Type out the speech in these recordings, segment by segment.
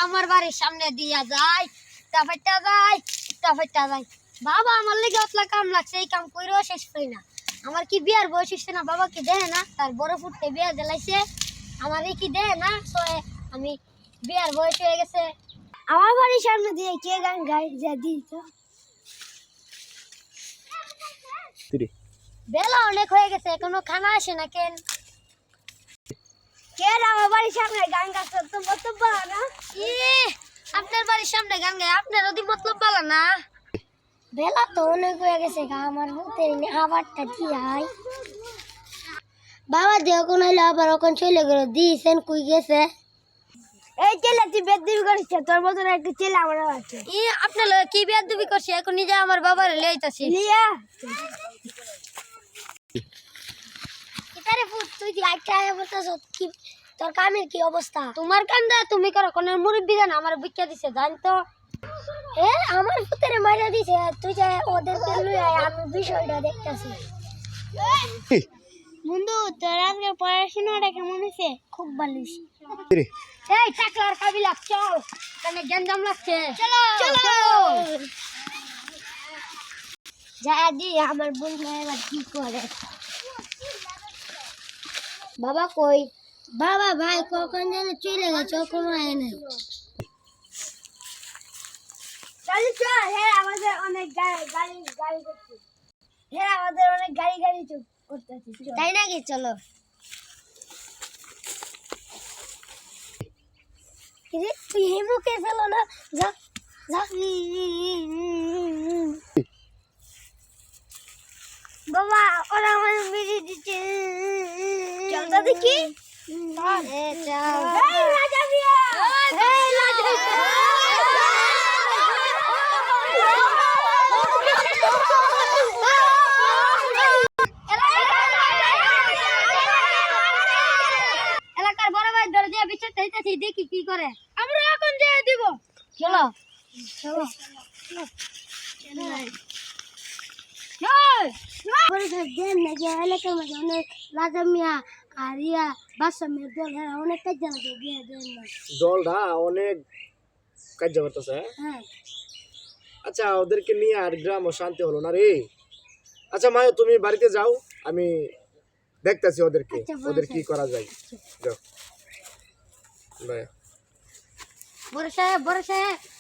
আমার বাড়ির সামনে দিয়া যায় টাফাইটা যায় বাবা আমার লেগে অতলা কাম লাগছে এই কাম কইরও শেষ করি না আমার কি বিয়ার বয়স হচ্ছে না বাবা কি দেয় না তার বড় ফুটতে বিয়া দিলাইছে আমার কি দেয় না তো আমি বিয়ার বয়স হয়ে গেছে আমার বাড়ির সামনে দিয়ে কে গান গায় যা দি তো বেলা অনেক হয়ে গেছে এখনো খানা আসে না কেন আমার বাড়ির সামনে গান গাচ্ছে তো মতলব বালা না আপনার বাড়ির সামনে গান গায় আপনার ওদি মতলব বালা না বেলা তো অনেক হয়ে গেছে আমার হতে আবারটা কি হয় বাবা দেহ কোন হইলো আবার ওখান চলে গেল দিয়েছেন কই গেছে এই ছেলে তুই বেদবি করিস তোর মতন একটা ছেলে আমার আছে আপনার কি বেদবি করছে এখন নিজে আমার বাবার লইতাছি লিয়া তুই একটা বলতেছ কি তোর কামের কি অবস্থা তোমার কান্দা তুমি করো কোন মুরব্বি জান আমার বিক্কা দিছে জান তো আমার পুত্রে মাইরা দিছে তুই যে ওদের লইয়া আমি বিষয়টা দেখতাছি বন্ধু তোর আজকে পড়াশোনাটা কেমন হইছে খুব ভালো হইছে এই টাকলার কাবিলা চল কানে গঞ্জাম লাগছে চলো চলো যা দি আমার বন্ধু এবার কি করে বাবা কই বাবা ভাই কখন যেন চলে গেছে কোনো আয় নাই চল চল আমাদের অনেক গাড়ি করছে আমাদের অনেক গাড়ি করতেছে তাই নাকি চলো তুই হেমুকে ফেলো না যা যা বাবা ওরা আমার মেরে দিচ্ছে চল তো দেখি এলাকার বড় ভাই দরজা বিচার চাইতেছি দেখি কি করে আমরা এখন যেয়ে দিব চলো চলো এলাকার মধ্যে অনেক রাজা মিয়া আর ইয়া বাসা মেয়ের দল অনেক কাজ জানাতে বিয়ে দেন না দলটা অনেক কাজ করতেছে হ্যাঁ আচ্ছা ওদেরকে নিয়ে আর গ্রাম শান্তি হলো না রে আচ্ছা মা তুমি বাড়িতে যাও আমি দেখতেছি ওদেরকে ওদের কি করা যায় যাও বাই বড় সাহেব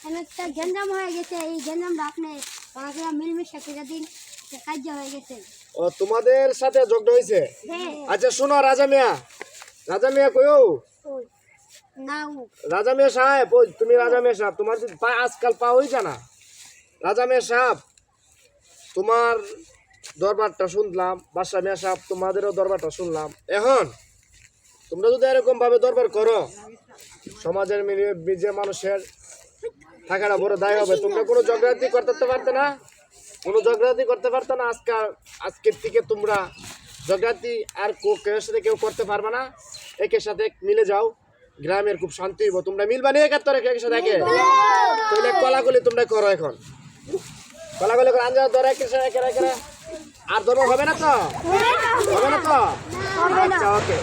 অনেকটা গঞ্জাম হয়ে গেছে এই গঞ্জামটা আপনি ওনাকে মিলমিশা করে দিন কাজ হয়ে গেছে ও তোমাদের সাথে ঝগড়া হয়েছে আচ্ছা শোনো রাজা মিয়া কইও রাজা মিয়া সাহেব ওই তুমি রাজা মিয়া সাহেব তোমার আজকাল পা হই জানা রাজা মিয়া সাহেব তোমার দরবারটা শুনলাম বাদশা মিয়া সাহেব তোমাদেরও দরবারটা শুনলাম এখন তোমরা যদি এরকম ভাবে দরবার করো সমাজের যে মানুষের থাকাটা বড় দায় হবে তোমরা কোনো ঝগড়াঝাটি করতে পারতে না আজকের থেকে তোমরা ঝগড়াঝাটি আর কেউ সাথে কেউ করতে পারবে না একের সাথে মিলে যাও গ্রামের খুব শান্তি হইব তোমরা মিলবা নিয়ে একাত্তর একের সাথে একে তাহলে কলাগুলি তোমরা করো এখন কলাগুলি করে আঞ্জা ধরে একের সাথে একে আর ধর্ম হবে না তো আচ্ছা ওকে